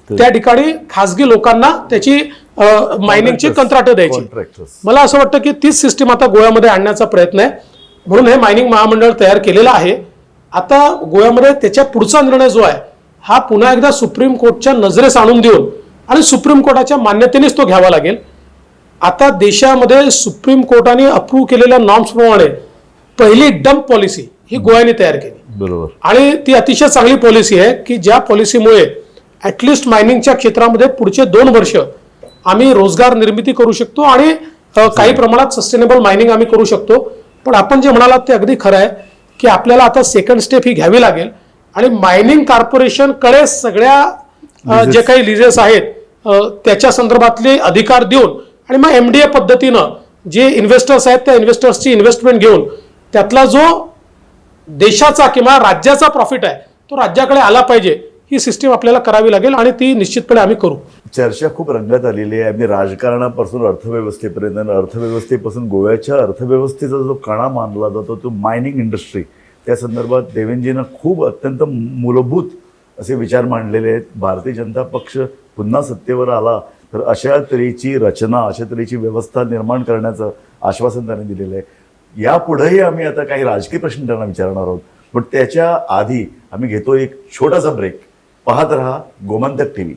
त्या ठिकाणी खाजगी लोकांना त्याची मायनिंगची कंत्राटं द्यायची. Contractors. मला असं वाटतं की तीच सिस्टीम आता गोव्यामध्ये आणण्याचा प्रयत्न आहे, म्हणून हे मायनिंग महामंडळ तयार केलेलं आहे. आता गोव्यामध्ये त्याच्या पुढचा निर्णय जो आहे हा पुन्हा एकदा सुप्रीम कोर्टच्या नजरेस आणून देऊन आणि सुप्रीम कोर्टाच्या मान्यतेनेच तो घ्यावा लागेल. आता देशामध्ये सुप्रीम कोर्टाने अप्रूव्ह केलेल्या नॉर्म्सप्रमाणे पहिली डंप पॉलिसी ही गोव्याने तयार केली. बरोबर. आणि ती अतिशय चांगली पॉलिसी आहे की ज्या पॉलिसीमुळे ॲटलिस्ट मायनिंगच्या क्षेत्रामध्ये पुढचे 2 वर्ष आम्ही रोजगार निर्मिती करू शकतो आणि काही प्रमाणात सस्टेनेबल मायनिंग आम्ही करू शकतो. पण आपण जे म्हणालात ते अगदी खरं आहे की आपल्याला आता सेकंड स्टेप ही घ्यावी लागेल आणि मायनिंग कॉर्पोरेशनकडे सगळ्या जे काही लिजेस आहेत त्याच्या संदर्भातले अधिकार देऊन आणि मग MDA पद्धतीनं जे इन्व्हेस्टर्स आहेत त्या इन्व्हेस्टर्सची इन्व्हेस्टमेंट घेऊन त्यातला जो देशाचा किंवा राज्याचा प्रॉफिट आहे तो राज्याकडे आला पाहिजे ही सिस्टीम आपल्याला करावी लागेल आणि ती निश्चितपणे आम्ही करू. चर्चा खूप रंगात आलेली आहे. आम्ही राजकारणापासून अर्थव्यवस्थेपर्यंत आणि अर्थव्यवस्थेपासून गोव्याच्या अर्थव्यवस्थेचा जो कणा मानला जातो तो मायनिंग इंडस्ट्री, त्या संदर्भात देवेंद्रजीनं खूप अत्यंत मूलभूत असे विचार मांडलेले आहेत. भारतीय जनता पक्ष पुन्हा सत्तेवर आला तर अशा तऱ्हेची रचना, अशा तऱ्हेची व्यवस्था निर्माण करण्याचं आश्वासन त्यांनी दिलेलं आहे. यापुढेही आम्ही आता काही राजकीय प्रश्न त्यांना विचारणार आहोत, पण त्याच्या आधी आम्ही घेतो एक छोटासा ब्रेक. पाहत रहा गोमंतक TV.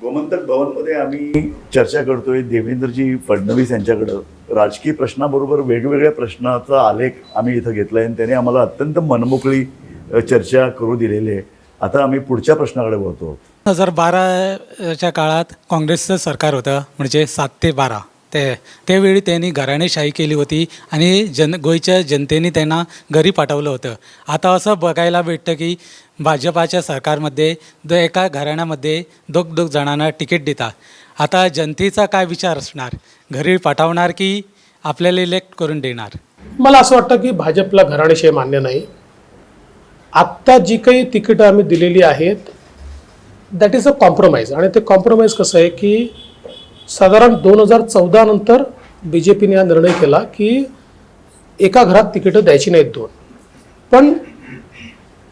गोमंतक भवनमध्ये आम्ही चर्चा करतोय देवेंद्रजी फडणवीस यांच्याकडं. राजकीय प्रश्नाबरोबर वेगवेगळ्या प्रश्नाचा आलेख आम्ही इथं घेतलाय आणि त्याने आम्हाला अत्यंत मनमोकळी चर्चा करू दिलेली आहे. आता आम्ही पुढच्या प्रश्नाकडे वळतो. 2012च्या काळात काँग्रेसचं सरकार होतं, म्हणजे 7 ते 12. त्यावेळी त्यांनी घराणेशाही केली होती आणि गोव्याच्या जनतेने त्यांना घरी पाठवलं होतं. आता असं बघायला भेटतं की भाजपाच्या सरकारमध्ये एका घराण्यामध्ये 2 जणांना तिकीट देतात. आता जनतेचा काय विचार असणार, घरी पाठवणार की आपल्याला इलेक्ट करून देणार? मला असं वाटतं की भाजपला घराणेशाही मान्य नाही. आत्ता जी काही तिकीटं आम्ही दिलेली आहेत दॅट इज अ कॉम्प्रोमाइज. आणि ते कॉम्प्रोमाइज कसं आहे की साधारण 2014 नंतर BJPने हा निर्णय केला की एका घरात तिकीटं द्यायची नाहीत 2. पण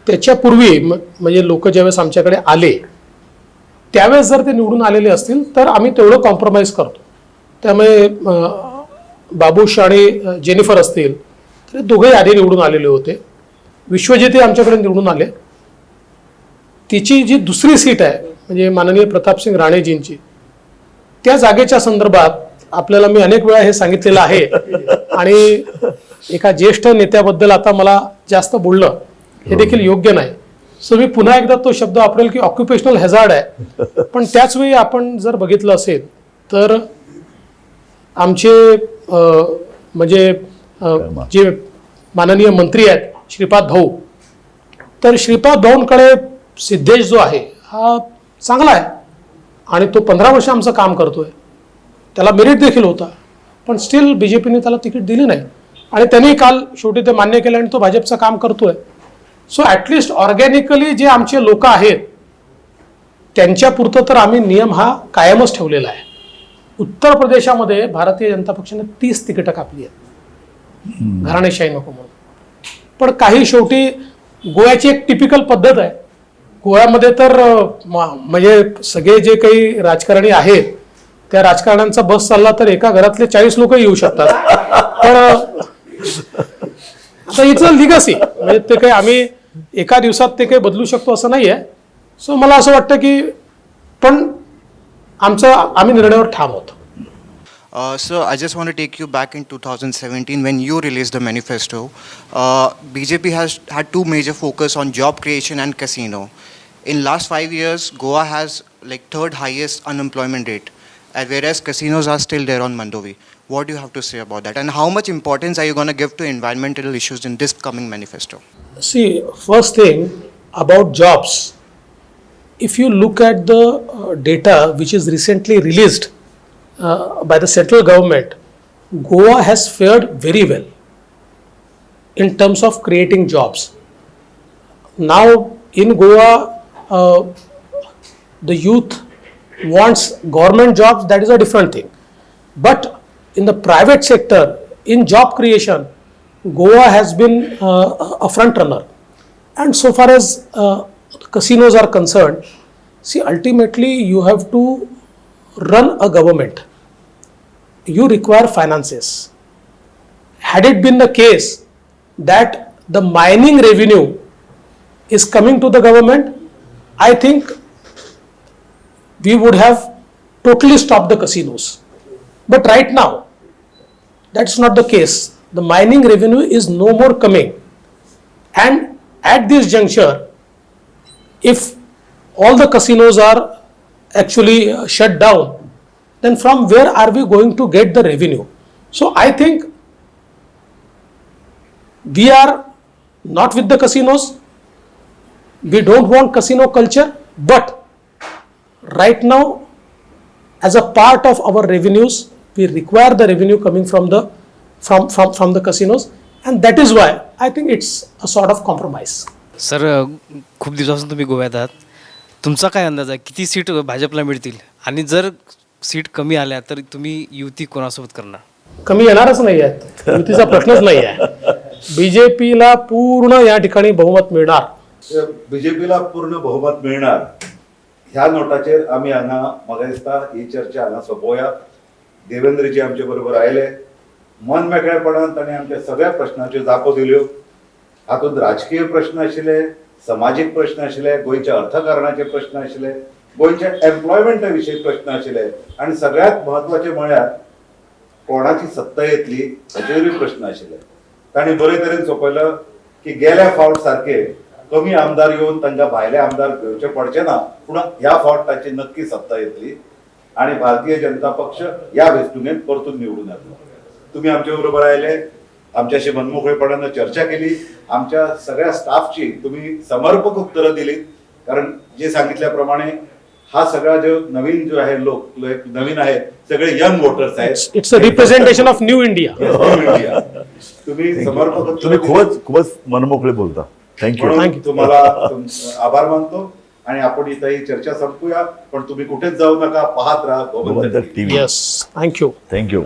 त्याच्यापूर्वी म्हणजे लोक ज्यावेळेस आमच्याकडे आले त्यावेळेस जर ते निवडून आलेले असतील तर आम्ही तेवढं कॉम्प्रोमाइज करतो. त्यामुळे बाबूश आणि जेनिफर असतील तर दोघेही आधी निवडून आलेले होते. विश्वजितही आमच्याकडे निवडून आले. तिची जी दुसरी सीट आहे म्हणजे माननीय प्रतापसिंग राणेजींची, त्या जागेच्या संदर्भात आपल्याला मी अनेक वेळा हे सांगितलेलं आहे आणि एका ज्येष्ठ नेत्याबद्दल आता मला जास्त बोलणं हे देखील योग्य नाही. सो मी पुन्हा एकदा तो शब्द वापरेल की ऑक्युपेशनल हॅझार्ड आहे. पण त्याच वेळी आपण जर बघितलं असेल तर आमचे म्हणजे जे माननीय मंत्री आहेत श्रीपाद भाऊ, तर श्रीपाद भाऊंकडे सिद्धेश जो आहे हा चांगला आहे आणि तो 15 वर्ष आमचं काम करतोय, त्याला मेरिट देखील होता, पण स्टील BJPने त्याला तिकीट दिली नाही आणि त्यांनी काल शेवटी ते मान्य केलं आणि तो भाजपचं काम करतोय. सो ॲटलिस्ट ऑर्गॅनिकली जे आमचे लोक आहेत त्यांच्यापुरतं तर आम्ही नियम हा कायमच ठेवलेला आहे. उत्तर प्रदेशामध्ये भारतीय जनता पक्षाने 30 तिकीटं कापली आहेत घराणेशाही नको म्हणून. पण काही शेवटी गोव्याची एक टिपिकल पद्धत आहे. गोव्यामध्ये तर म्हणजे सगळे जे काही राजकारणी आहेत त्या राजकारण्यांचा बस चालला तर एका घरातले 40 लोक येऊ शकतात. पण आता इट्स अ लिगसी, म्हणजे ते काही आम्ही एका दिवसात ते काही बदलू शकतो असं नाही आहे. सो मला असं वाटतं की पण आम्ही निर्णयावर ठाम आहोत. So I just want to take you back in 2017 when you released the manifesto. BJP has had two major focus on job creation and casino. In last 5 years, Goa has like third highest unemployment rate, whereas casinos are still there on Mandovi. What do you have to say about that? And how much importance are you going to give to environmental issues in this coming manifesto? See, first thing about jobs. If you look at the data which is recently released by the central government, Goa has fared very well in terms of creating jobs. Now in Goa, the youth wants government jobs, that is a different thing. But in the private sector, in job creation, Goa has been a front runner. And so far as casinos are concerned, see, ultimately you have to run a government. You require finances. Had it been the case that the mining revenue is coming to the government, I think we would have totally stopped the casinos. But right now, that's not the case. The mining revenue is no more coming. And at this juncture, if all the casinos are actually shut down, then from where are we going to get the revenue? So I think we are not with the casinos. We don't want casino culture, but right now, as a part of our revenues, we require the revenue coming from the casinos, and that is why I think it's a sort of compromise. Sir, खूप दिवसापासून तुम्ही गोव्यात आहात. तुमचा काय अंदाज आहे किती सीट भाजपला मिळतील आणि जर सीट कमी आल्या तर तुम्ही युती कोणासोबत करणार? कमी येणारच नाही आहेत, युतीचा प्रश्नच नाही आहे. BJPला पूर्ण या ठिकाणी बहुमत मिळणार. BJPला पूर्ण बहुमत मिळणार ह्या नोटाचेर आम्ही हांगा म्हाका दिसता ही चर्चा हांगा सोंपोवया. देवेंद्रजी आमचे बरोबर आयले, मन मेकळेपणान ताणें आमच्या सगळ्या प्रश्नांच्यो जापो दिल्यो. हातूंत राजकीय प्रश्न आशिल्ले, समाजीक प्रश्न आशिल्ले, गोंयच्या अर्थकारणाचे प्रश्न आशिल्ले, गोंयच्या एम्प्लॉयमेंटा विशीं प्रश्न आशिल्ले आनी सगळ्यात म्हत्वाचे म्हळ्यार कोणाची सत्ता येतली हाचेरूय प्रश्न आशिल्ले. तांणी बरे तरेन सोंपयलो की गेल्या फावट सारके कमी आमदार येवन तांकां भायले आमदार घेवचे पडचे ना, पूण ह्या फावट तांची नक्की सत्ता येतली आणि भारतीय जनता पक्ष ह्या वेंचणुकेंत परतून निवडून येतलो. तुम्ही आमचे बरोबर आयले, आमच्याशी मनमोकळेपणानं चर्चा केली, आमच्या सगळ्या स्टाफची तुम्ही समर्पक उत्तरं दिलीत. कारण जे सांगितल्याप्रमाणे हा सगळा जो नवीन जो आहे लोक नवीन आहेत, सगळे यंग वोटर्स आहेत. It's a representation of new India. तुम्ही समर्पक तुम्ही खूपच मनमोकळे बोलता. थँक्यू. तुम्हाला आभार मानतो आणि आपण इथं ही चर्चा संपूया. पण तुम्ही कुठेच जाऊ नका, पाहत राहा Gomantak TV. Yes, thank you. Thank you.